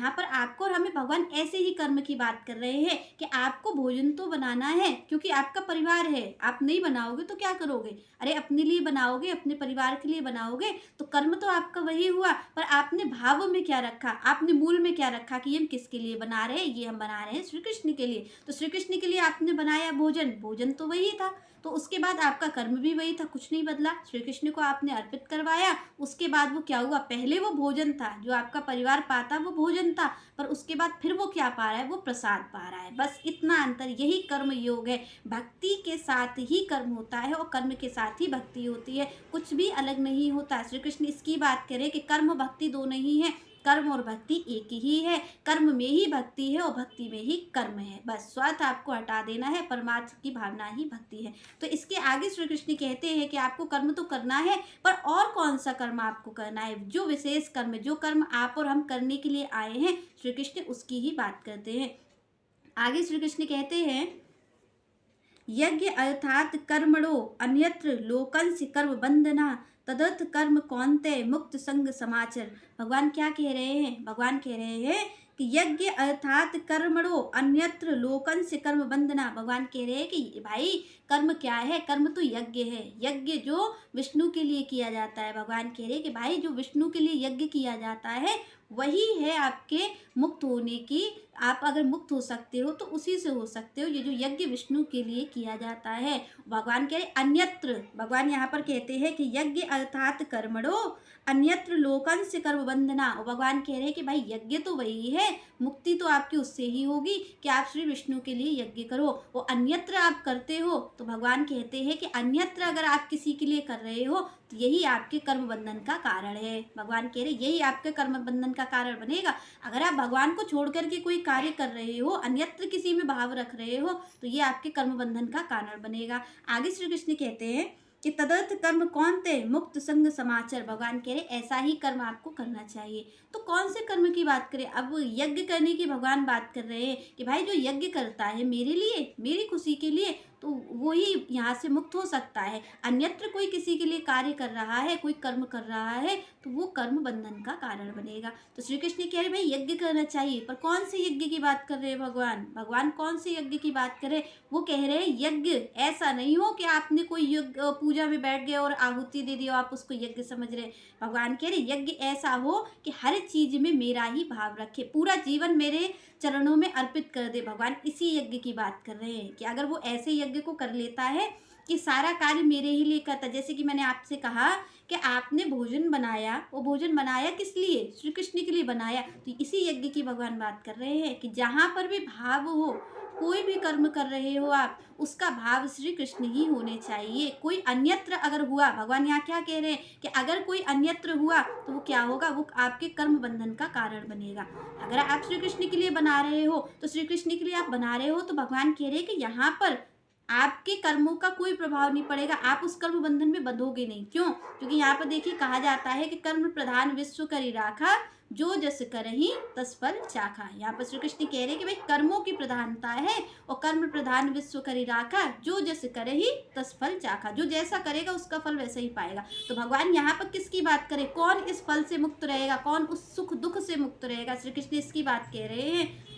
यहाँ पर आपको और हमें भगवान ऐसे ही कर्म की बात कर रहे हैं कि आपको भोजन तो बनाना है, क्योंकि आपका परिवार है। आप नहीं बनाओगे तो क्या करोगे? अरे अपने लिए बनाओगे, अपने परिवार के लिए बनाओगे, तो कर्म तो आपका वही हुआ, पर आपने भाव में क्या रखा, आपने मूल में क्या रखा कि ये हम किसके लिए बना रहे हैं? ये हम बना रहे हैं श्री कृष्ण के लिए। तो श्री कृष्ण के लिए आपने बनाया भोजन, भोजन तो वही था। तो उसके बाद आपका कर्म भी वही था, कुछ नहीं बदला। श्री कृष्ण को आपने अर्पित करवाया, उसके बाद वो क्या हुआ? पहले वो भोजन था, जो आपका परिवार पाता वो भोजन था, पर उसके बाद फिर वो क्या पा रहा है? वो प्रसाद पा रहा है। बस इतना अंतर, यही कर्म योग है। भक्ति के साथ ही कर्म होता है और कर्म के साथ ही भक्ति होती है, कुछ भी अलग नहीं होता। श्री कृष्ण इसकी बात करें कि कर्म भक्ति दो नहीं है, कर्म और भक्ति एक ही है। कर्म में ही भक्ति है और भक्ति में ही कर्म है। बस स्वार्थ आपको हटा देना है, परमात्मा की भावना ही भक्ति है। तो इसके आगे श्री कृष्ण कहते हैं कि आपको कर्म तो करना है, पर और कौन सा कर्म आपको करना है? जो विशेष कर्म, जो कर्म आप और हम करने के लिए आए हैं, श्री कृष्ण उसकी ही बात करते हैं। आगे श्री कृष्ण कहते हैं, यज्ञ अर्थात कर्मणो अन्यत्र लोकंस कर्म बंधना तदर्थ कर्म कौन्ते मुक्त संग समाचर। भगवान क्या कह रहे हैं? भगवान कह रहे हैं कि यज्ञ अर्थात कर्मणो अन्यत्र लोकंस कर्म बंधना। भगवान कह रहे हैं कि भाई कर्म क्या है? कर्म तो यज्ञ है, यज्ञ जो विष्णु के लिए किया जाता है। भगवान कह रहे हैं कि भाई जो विष्णु के लिए यज्ञ किया जाता है वही है आपके मुक्त होने की। आप अगर मुक्त हो सकते हो तो उसी से हो सकते हो, ये जो यज्ञ विष्णु के लिए किया जाता है। भगवान कह रहे अन्यत्र, भगवान यहाँ पर कहते हैं कि यज्ञ अर्थात कर्मणो अन्यत्र लोकंस कर्म बंधना। और भगवान कह रहे हैं कि भाई यज्ञ तो वही है, मुक्ति तो आपकी उससे ही होगी कि आप श्री विष्णु के लिए यज्ञ करो। वो अन्यत्र आप करते हो, तो भगवान कहते हैं कि अन्यत्र अगर आप किसी के लिए कर रहे हो तो यही आपके कर्म बंधन का कारण है। भगवान कह रहे यही आपके कर्म बंधन का कारण बनेगा। अगर आप भगवान को छोड़ करके कोई कार्य कर रहे हो, अन्यत्र किसी में भाव रख रहे हो, तो ये आपके कर्म बंधन का कारण बनेगा। आगे श्री कृष्ण कहते हैं कि तदर्थ कर्म कौन्ते मुक्त संग समाचर। भगवान कह रहे ऐसा ही कर्म आपको करना चाहिए। तो कौन से कर्म की बात करें? अब यज्ञ करने की भगवान बात कर रहे हैं कि भाई जो यज्ञ करता है मेरे लिए, मेरी खुशी के लिए, तो वो ही यहाँ से मुक्त हो सकता है। अन्यत्र कोई किसी के लिए कार्य कर रहा है, कोई कर्म कर रहा है, तो वो कर्म बंधन का कारण बनेगा। तो श्री कृष्ण कह रहे भाई यज्ञ करना चाहिए, पर कौन से यज्ञ की बात कर रहे हैं भगवान? भगवान कौन से यज्ञ की बात कर रहे हैं? वो कह रहे हैं यज्ञ ऐसा नहीं हो कि आपने कोई यज्ञ पूजा में बैठ गए और आहुति दे दी, आप उसको यज्ञ समझ रहे। भगवान कह रहे यज्ञ ऐसा हो कि हर चीज में मेरा ही भाव रखे, पूरा जीवन मेरे चरणों में अर्पित कर दे। भगवान इसी यज्ञ की बात कर रहे हैं कि अगर वो ऐसे यज्ञ को कर लेता है कि सारा कार्य मेरे ही लिए करता। जैसे कि मैंने आपसे कहा कि आपने भोजन बनाया, वो भोजन बनाया किस लिए? श्री कृष्ण के लिए बनाया। तो इसी यज्ञ की भगवान बात कर रहे हैं कि जहाँ पर भी भाव हो, कोई भी कर्म कर रहे हो आप, उसका भाव श्री कृष्ण ही होने चाहिए। कोई अन्यत्र अगर हुआ, भगवान यहाँ क्या कह रहे हैं कि अगर कोई अन्यत्र हुआ तो वो क्या होगा? वो आपके कर्म बंधन का कारण बनेगा। अगर आप श्री कृष्ण के लिए बना रहे हो तो श्री कृष्ण के लिए आप बना रहे हो, तो भगवान कह रहे हैं कि यहाँ पर आपके कर्मों का कोई प्रभाव नहीं पड़ेगा, आप उस कर्म बंधन में बंधोगे नहीं। क्यों? क्योंकि यहाँ पर देखिए कहा जाता है कि कर्म प्रधान विश्व करी राखा, जो जस करही तस फल चाखा। यहाँ पर श्री कृष्ण कह रहे हैं कि भाई कर्मों की प्रधानता है और कर्म प्रधान विश्व करी राखा, जो जस करही तस फल चाखा। जो जैसा करेगा उसका फल वैसा ही पाएगा। तो भगवान यहाँ पर किसकी बात करें? कौन इस फल से मुक्त रहेगा, कौन उस सुख दुख से मुक्त रहेगा? श्री कृष्ण इसकी बात कह रहे हैं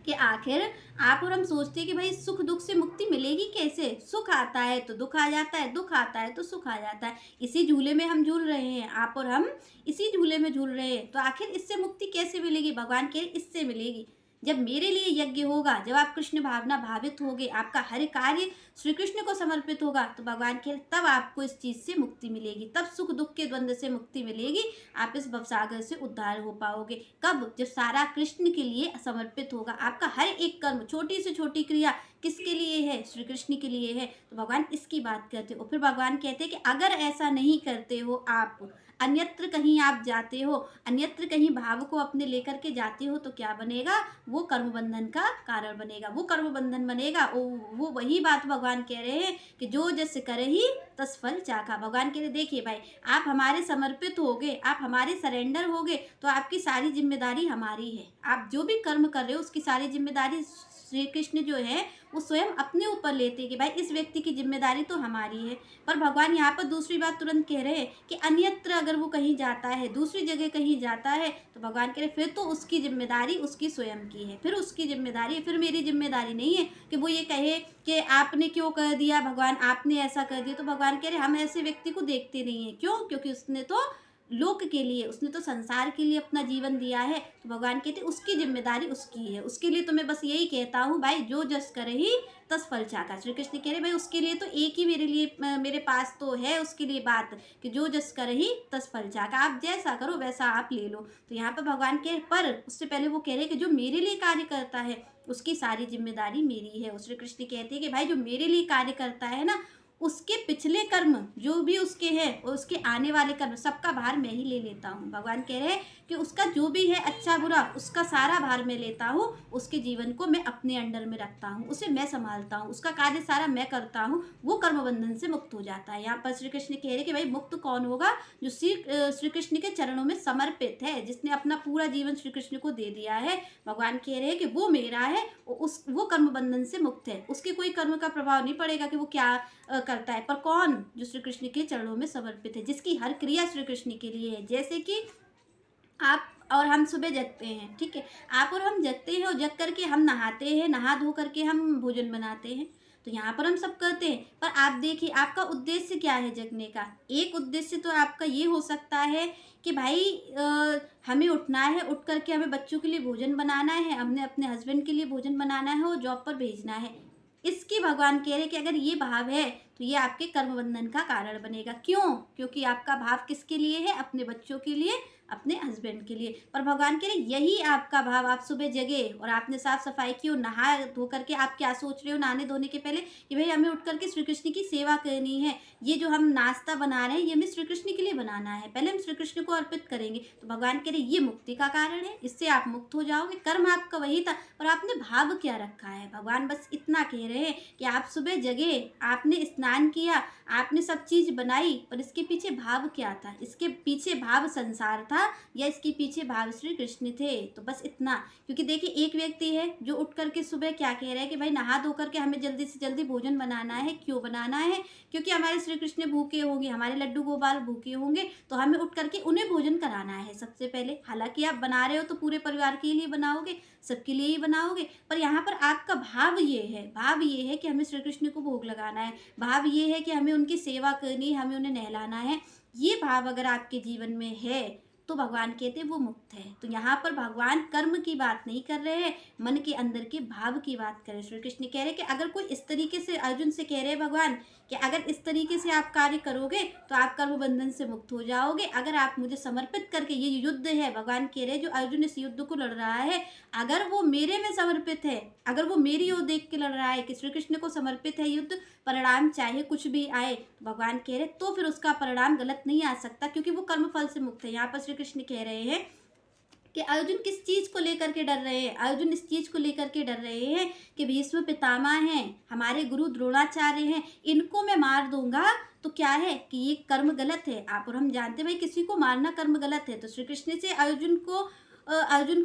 कि आखिर आप और हम सोचते हैं कि भाई सुख दुख से मुक्ति मिलेगी कैसे? सुख आता है तो दुख आ जाता है, दुख आता है तो सुख आ जाता है। इसी झूले में हम झूल रहे हैं, आप और हम इसी झूले में झूल रहे हैं। तो आखिर इससे मुक्ति कैसे मिलेगी? भगवान कह इससे मिलेगी जब मेरे लिए यज्ञ होगा, जब आप कृष्ण भावना भावित होगे, आपका हर कार्य श्री कृष्ण को समर्पित होगा, तो भगवान कह तब आपको इस चीज से मुक्ति मिलेगी, तब सुख दुख के द्वंद्व से मुक्ति मिलेगी, आप इस भवसागर से उद्धार हो पाओगे। कब? जब सारा कृष्ण के लिए समर्पित होगा। आपका हर एक कर्म, छोटी से छोटी क्रिया किसके लिए है? श्री कृष्ण के लिए है। तो भगवान इसकी बात करते हो। फिर भगवान कहते हैं कि अगर ऐसा नहीं करते हो आप, अन्यत्र कहीं आप जाते हो, अन्यत्र कहीं भाव को अपने लेकर के जाते हो, तो क्या बनेगा? वो कर्म बंधन का कारण बनेगा, वो कर्म बंधन बनेगा। वो वही बात भगवान कह रहे हैं कि जो जस करही तस फल चाखा। भगवान कह रहे देखिए भाई, आप हमारे समर्पित होगे, आप हमारे सरेंडर होगे, तो आपकी सारी जिम्मेदारी हमारी है। आप जो भी कर्म कर रहे हो उसकी सारी जिम्मेदारी श्री कृष्ण जो है वो स्वयं अपने ऊपर लेते हैं कि भाई इस व्यक्ति की जिम्मेदारी तो हमारी है। पर भगवान यहाँ पर दूसरी बात तुरंत कह रहे हैं कि अन्यत्र अगर वो कहीं जाता है, दूसरी जगह कहीं जाता है, तो भगवान कह रहे फिर तो उसकी जिम्मेदारी उसकी स्वयं की है, फिर उसकी जिम्मेदारी है, फिर मेरी जिम्मेदारी नहीं है कि वो ये कहे कि आपने क्यों कर दिया भगवान, आपने ऐसा कर दिया। तो भगवान कह रहे हम ऐसे व्यक्ति को देखते नहीं हैं। क्यों? क्योंकि उसने तो लोक के लिए, उसने तो संसार के लिए अपना जीवन दिया है। तो भगवान कहते उसकी जिम्मेदारी उसकी है। उसके लिए तो मैं बस यही कहता हूँ भाई जो जस करे ही तस फल चाका। श्री कृष्ण कह रहे भाई उसके लिए तो एक ही मेरे लिए मेरे पास तो है उसके लिए बात कि जो जस करे ही तस फल चाका। आप जैसा करो वैसा आप ले लो। तो यहाँ पर भगवान के पर उससे पहले वो कह रहे कि जो मेरे लिए कार्य करता है उसकी सारी जिम्मेदारी मेरी है। श्री कृष्ण कहते हैं कि भाई जो मेरे लिए कार्य करता है ना, उसके पिछले कर्म जो भी उसके हैं और उसके आने वाले कर्म सबका भार मैं ही ले लेता हूँ। भगवान कह रहे हैं कि उसका जो भी है अच्छा बुरा उसका सारा भार मैं लेता हूँ। उसके जीवन को मैं अपने अंडर में रखता हूँ, उसे मैं संभालता हूँ, उसका कार्य सारा मैं करता हूँ। वो कर्म बंधन से मुक्त हो जाता है। यहाँ पर श्री कृष्ण कह रहे हैं कि भाई मुक्त कौन होगा? जो श्री कृष्ण के चरणों में समर्पित है, जिसने अपना पूरा जीवन श्री कृष्ण को दे दिया है। भगवान कह रहे हैं कि वो मेरा है, वो कर्म बंधन से मुक्त है। उसके कोई कर्म का प्रभाव नहीं पड़ेगा कि वो क्या करता है। पर कौन? जो श्री कृष्ण के चरणों में समर्पित है, जिसकी हर क्रिया श्री कृष्ण के लिए है। जैसे कि आप और हम सुबह जगते हैं, ठीक है, आप और हम जगते हैं और जग करके हम नहाते हैं, नहा धो करके हम भोजन बनाते हैं। तो यहाँ पर हम सब करते हैं। पर आप देखिए आपका उद्देश्य क्या है जगने का? एक उद्देश्य तो आपका ये हो सकता है कि भाई हमें उठना है, उठ करके हमें बच्चों के लिए भोजन बनाना है, हमने अपने हस्बैंड के लिए भोजन बनाना है और जॉब पर भेजना है। इसकी भगवान कह रहे कि अगर ये भाव है तो ये आपके कर्म बंधन का कारण बनेगा। क्यों? क्योंकि आपका भाव किसके लिए है? अपने बच्चों के लिए, अपने हस्बैंड के लिए। पर भगवान कह रहे यही आपका भाव, आप सुबह जगे और आपने साफ सफाई की और नहा धो करके आप क्या सोच रहे हो नहाने धोने के पहले कि भाई हमें उठ करके श्री कृष्ण की सेवा करनी है। ये जो हम नाश्ता बना रहे हैं ये हमें श्री कृष्ण के लिए बनाना है, पहले हम श्री कृष्ण को अर्पित करेंगे। तो भगवान कह रहे ये मुक्ति का कारण है, इससे आप मुक्त हो जाओगे। कर्म आपका वही था पर आपने भाव क्या रखा है? भगवान बस इतना कह रहे हैं कि आप सुबह जगे, आपने स्नान किया, आपने सब चीज बनाई, पर इसके पीछे भाव क्या था? इसके पीछे भाव संसार था या इसके पीछे भाव श्री कृष्ण थे? तो बस इतना। क्योंकि देखिए एक व्यक्ति है जो उठ करके सुबह क्या कह रहा है कि भाई नहा धो करके हमें जल्दी से जल्दी भोजन बनाना है। क्यों बनाना है? क्योंकि हमारे श्री कृष्ण भूखे होंगे, हमारे लड्डू गोपाल भूखे होंगे, तो हमें उठ करके उन्हें भोजन कराना है सबसे पहले। हालांकि आप बना रहे हो तो पूरे परिवार के लिए बनाओगे, सबके लिए ही बनाओगे, पर यहाँ पर आपका भाव ये है, भाव ये है कि हमें श्री कृष्ण को भोग लगाना है, भाव ये है कि हमें उनकी सेवा करनी है, हमें उन्हें नहलाना है। ये भाव अगर आपके जीवन में है तो भगवान कहते हैं वो मुक्त है। तो यहाँ पर भगवान कर्म की बात नहीं कर रहे हैं, मन के अंदर के भाव की बात कर रहे हैं। श्री कृष्ण कह रहे हैं कि अगर कोई इस तरीके से, अर्जुन से कह रहे हैं भगवान कि अगर इस तरीके से आप कार्य करोगे तो आप कर्म बंधन से मुक्त हो जाओगे। अगर आप मुझे समर्पित करके, ये युद्ध है भगवान कह रहे हैं जो अर्जुन इस युद्ध को लड़ रहा है, अगर वो मेरे में समर्पित है, अगर वो मेरी ओर देख के लड़ रहा है कि श्री कृष्ण को समर्पित है युद्ध, परिणाम चाहे कुछ भी आए, तो भगवान कह रहे तो फिर उसका परिणाम गलत नहीं आ सकता क्योंकि वो कर्म फल से मुक्त है। यहाँ पर श्री कृष्ण कह रहे हैं कि अर्जुन किस चीज को लेकर के डर रहे हैं? अर्जुन इस चीज को लेकर के डर रहे हैं कि भीष्म पितामह हैं, हमारे गुरु द्रोणाचार्य हैं, इनको मैं मार दूंगा तो क्या है कि ये कर्म गलत है। आप और हम जानते हैं भाई किसी को मारना कर्म गलत है। तो श्री कृष्ण से अर्जुन को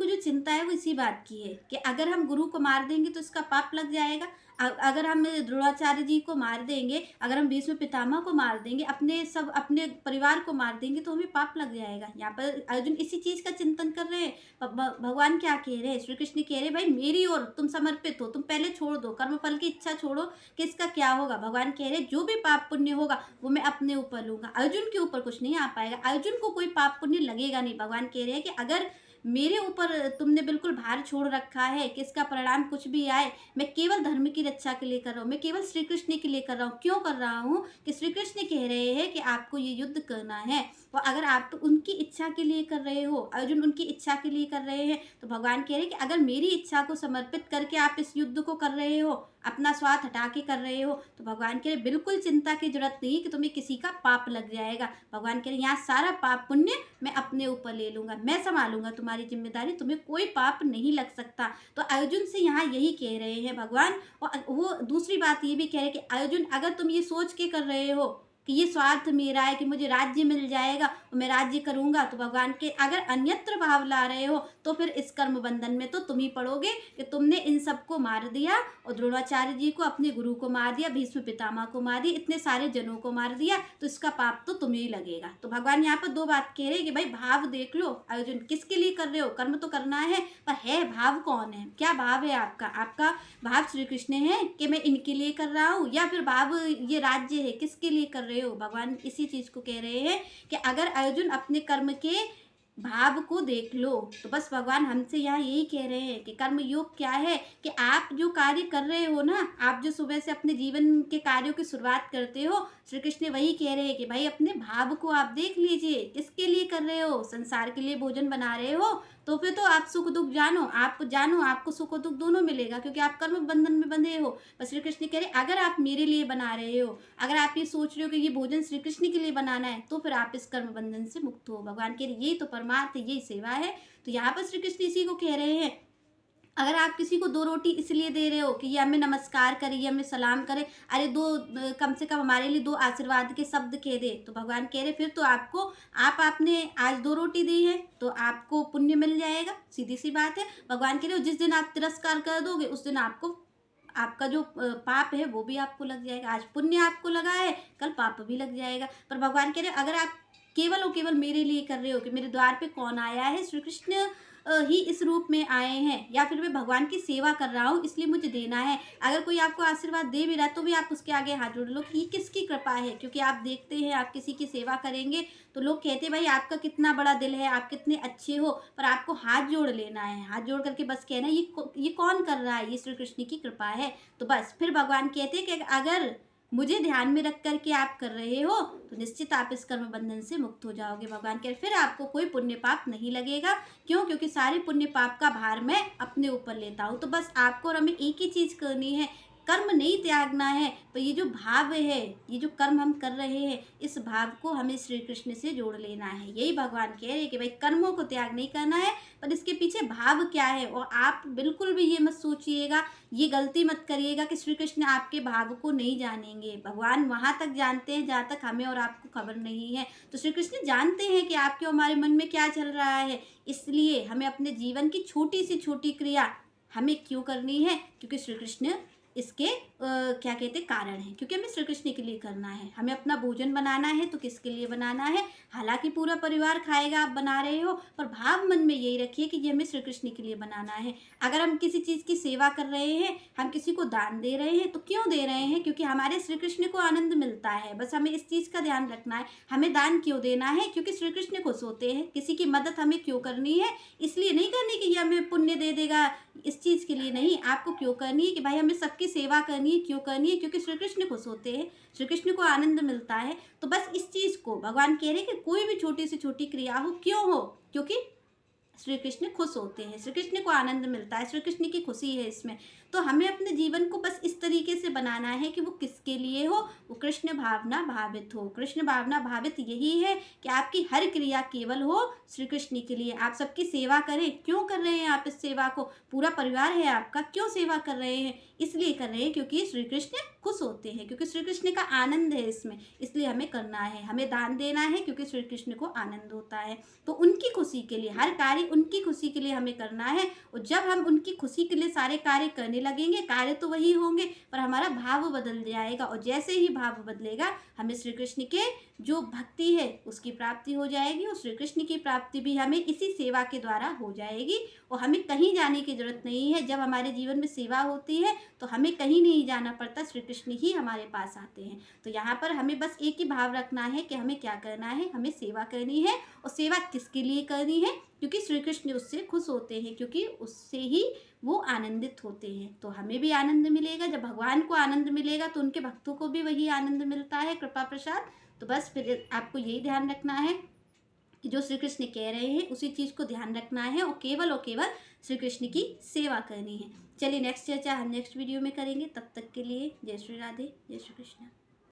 जो चिंता है वो इसी बात की है कि अगर हम गुरु को मार देंगे तो इसका पाप लग जाएगा। अगर हम द्रोणाचार्य जी को मार देंगे, अगर हम भीष्म पितामह को मार देंगे, अपने परिवार को मार देंगे तो हमें पाप लग जाएगा। यहाँ पर अर्जुन इसी चीज का चिंतन कर रहे हैं। भगवान क्या कह रहे हैं? श्री कृष्ण कह रहे हैं भाई मेरी ओर तुम समर्पित हो, तुम पहले छोड़ दो कर्म फल की इच्छा, छोड़ो कि इसका क्या होगा। भगवान कह रहे हैं जो भी पाप पुण्य होगा वो मैं अपने ऊपर लूंगा, अर्जुन के ऊपर कुछ नहीं आ पाएगा, अर्जुन को कोई पाप पुण्य लगेगा नहीं। भगवान कह रहे हैं कि अगर मेरे ऊपर तुमने बिल्कुल भार छोड़ रखा है कि इसका परिणाम कुछ भी आए, मैं केवल धर्म की रक्षा के लिए कर रहा हूँ, मैं केवल श्री कृष्ण के लिए कर रहा हूँ। क्यों कर रहा हूँ? कि श्री कृष्ण कह रहे हैं कि आपको ये युद्ध करना है, और अगर आप तो उनकी इच्छा के लिए कर रहे हो, अर्जुन उनकी इच्छा के लिए कर रहे हैं, तो भगवान कह रहे हैं कि अगर मेरी इच्छा को समर्पित करके आप इस युद्ध को कर रहे हो, अपना स्वार्थ हटा के कर रहे हो, तो भगवान कह रहे बिल्कुल चिंता की जरूरत नहीं कि तुम्हें किसी का पाप लग जाएगा। भगवान कह रहे यहाँ सारा पाप पुण्य मैं अपने ऊपर ले लूंगा, मैं संभालूंगा तुम्हारी जिम्मेदारी, तुम्हें कोई पाप नहीं लग सकता। तो अर्जुन से यहाँ यही कह रहे हैं भगवान। और वो दूसरी बात ये भी कह रहे हैं कि अर्जुन अगर तुम ये सोच के कर रहे हो कि ये स्वार्थ मेरा है कि मुझे राज्य मिल जाएगा और मैं राज्य करूँगा, तो भगवान के अगर अन्यत्र भाव ला रहे हो तो फिर इस कर्म बंधन में तो तुम ही पड़ोगे कि तुमने इन सबको मार दिया और द्रोणाचार्य जी को, अपने गुरु को मार दिया, भीष्म पितामह को मार दिया, इतने सारे जनों को मार दिया, तो इसका पाप तो तुम्हें ही लगेगा। तो भगवान यहाँ पर दो बात कह रहे हैं कि भाई भाव देख लो, अर्जुन किसके लिए कर रहे हो, कर्म तो करना है पर है भाव कौन है, क्या भाव है आपका? आपका भाव श्री कृष्ण है कि मैं इनके लिए कर रहा हूँ, या फिर भाव ये राज्य है, किसके लिए कर रहे हो? भगवान इसी चीज को कह रहे हैं कि अगर अर्जुन अपने कर्म के भाव को देख लो, तो बस भगवान हमसे यहाँ यही कह रहे हैं कि कर्म योग क्या है कि आप जो कार्य कर रहे हो ना, आप जो सुबह से अपने जीवन के कार्यों की शुरुआत करते हो, श्री कृष्ण वही कह रहे हैं कि भाई अपने भाव को आप देख लीजिए, किसके लिए कर रहे हो? संसार के लिए भोजन बना रहे हो तो फिर तो आप सुख दुख जानो, आपको सुख और दुख दोनों मिलेगा, क्योंकि आप कर्म बंधन में बंधे हो। बस श्री कृष्ण कह रहे अगर आप मेरे लिए बना रहे हो, अगर आप ये सोच रहे हो कि ये भोजन श्री कृष्ण के लिए बनाना है, तो फिर आप इस कर्म बंधन से मुक्त हो। भगवान कह रहे यही तो परमार्थ, यही सेवा है। तो यहाँ पर श्री कृष्ण इसी को कह रहे हैं, अगर आप किसी को दो रोटी इसलिए दे रहे हो कि ये हमें नमस्कार करे, ये हमें सलाम करे, अरे दो कम से कम हमारे लिए दो आशीर्वाद के शब्द कह दे, तो भगवान कह रहे फिर तो आपने आज दो रोटी दी है तो आपको पुण्य मिल जाएगा, सीधी सी बात है। भगवान कह रहे जिस दिन आप तिरस्कार कर दोगे उस दिन आपका जो पाप है वो भी आपको लग जाएगा। आज पुण्य आपको लगा है, कल पाप भी लग जाएगा। पर भगवान कह रहे अगर आप केवल और केवल मेरे लिए कर रहे हो कि मेरे द्वार पे कौन आया है, श्री कृष्ण ही इस रूप में आए हैं, या फिर मैं भगवान की सेवा कर रहा हूँ इसलिए मुझे देना है। अगर कोई आपको आशीर्वाद दे भी रहा है तो भी आप उसके आगे हाथ जोड़ लो कि ये किसकी कृपा है, क्योंकि आप देखते हैं आप किसी की सेवा करेंगे तो लोग कहते हैं भाई आपका कितना बड़ा दिल है, आप कितने अच्छे हो, पर आपको हाथ जोड़ लेना है, हाथ जोड़ करके बस कहना ये कौन कर रहा है, ये श्री कृष्ण की कृपा है। तो बस फिर भगवान कहते हैं कि अगर मुझे ध्यान में रख करके आप कर रहे हो तो निश्चित आप इस कर्म बंधन से मुक्त हो जाओगे। भगवान कह फिर आपको कोई पुण्य पाप नहीं लगेगा। क्यों? क्योंकि सारे पुण्य पाप का भार मैं अपने ऊपर लेता हूँ। तो बस आपको और हमें एक ही चीज़ करनी है, कर्म नहीं त्यागना है, पर ये जो भाव है, ये जो कर्म हम कर रहे हैं, इस भाव को हमें श्री कृष्ण से जोड़ लेना है। यही भगवान कह रहे हैं कि भाई कर्मों को त्याग नहीं करना है, पर इसके पीछे भाव क्या है। और आप बिल्कुल भी ये मत सोचिएगा, ये गलती मत करिएगा कि श्री कृष्ण आपके भाव को नहीं जानेंगे। भगवान वहाँ तक जानते हैं जहाँ तक हमें और आपको खबर नहीं है। तो श्री कृष्ण जानते हैं कि आपके हमारे मन में क्या चल रहा है, इसलिए हमें अपने जीवन की छोटी से छोटी क्रिया हमें क्यों करनी है, क्योंकि श्री कृष्ण इसके क्या कहते कारण है, क्योंकि हमें श्री कृष्ण के लिए करना है। हमें अपना भोजन बनाना है तो किसके लिए बनाना है, हालांकि पूरा परिवार खाएगा, आप बना रहे हो, पर भाव मन में यही रखिए कि ये हमें श्री कृष्ण के लिए बनाना है। अगर हम किसी चीज़ की सेवा कर रहे हैं, हम किसी को दान दे रहे हैं, तो क्यों दे रहे हैं, क्योंकि हमारे श्री कृष्ण को आनंद मिलता है। बस हमें इस चीज़ का ध्यान रखना है। हमें दान क्यों देना है, क्योंकि श्री कृष्ण खुश होते हैं। किसी की मदद हमें क्यों करनी है, इसलिए नहीं करनी कि ये हमें पुण्य दे देगा, इस चीज़ के लिए नहीं। आपको क्यों करनी है कि भाई हमें सबकी सेवा करनी है, क्यों करनी है, क्योंकि श्री कृष्ण खुश होते हैं, श्री कृष्ण को आनंद मिलता है। तो बस इस चीज़ को भगवान कह रहे हैं कि कोई भी छोटी से छोटी क्रिया हो, क्यों हो, क्योंकि श्री कृष्ण खुश होते हैं, श्री कृष्ण को आनंद मिलता है, श्री कृष्ण की खुशी है इसमें। तो हमें अपने जीवन को बस इस तरीके से बनाना है कि वो किसके लिए हो, वो कृष्ण भावना भावित हो। कृष्ण भावना भावित यही है कि आपकी हर क्रिया केवल हो श्री कृष्ण के लिए। आप सबकी सेवा करें। क्यों कर रहे हैं आप इस सेवा को, पूरा परिवार है आपका, क्यों सेवा कर रहे हैं, इसलिए कर रहे हैं क्योंकि श्री कृष्ण खुश होते हैं, क्योंकि श्री कृष्ण का आनंद है इसमें, इसलिए हमें करना है। हमें दान देना है क्योंकि श्री कृष्ण को आनंद होता है। तो उनकी खुशी के लिए, हर कार्य उनकी खुशी के लिए हमें करना है। और जब हम उनकी खुशी के लिए सारे कार्य करने लगेंगे, कार्य तो वही होंगे पर हमारा भाव बदल जाएगा। और जैसे ही भाव बदलेगा, हमें श्री कृष्ण के जो भक्ति है उसकी प्राप्ति हो जाएगी। और श्री कृष्ण की प्राप्ति भी हमें इसी सेवा के द्वारा हो जाएगी। और हमें कहीं जाने की जरूरत नहीं है। जब हमारे जीवन में सेवा होती है तो हमें कहीं नहीं जाना पड़ता, श्री कृष्ण ही हमारे पास आते हैं। तो यहाँ पर हमें बस एक ही भाव रखना है कि हमें क्या करना है, हमें सेवा करनी है। और सेवा किसके लिए करनी है, क्योंकि श्री कृष्ण उससे खुश होते हैं, क्योंकि उससे ही वो आनंदित होते हैं। तो हमें भी आनंद मिलेगा। जब भगवान को आनंद मिलेगा तो उनके भक्तों को भी वही आनंद मिलता है, कृपा प्रसाद। तो बस फिर आपको यही ध्यान रखना है कि जो श्री कृष्ण कह रहे हैं उसी चीज़ को ध्यान रखना है और केवल श्री कृष्ण की सेवा करनी है। चलिए नेक्स्ट चर्चा हम नेक्स्ट वीडियो में करेंगे। तब तक के लिए जय श्री राधे, जय श्री कृष्ण।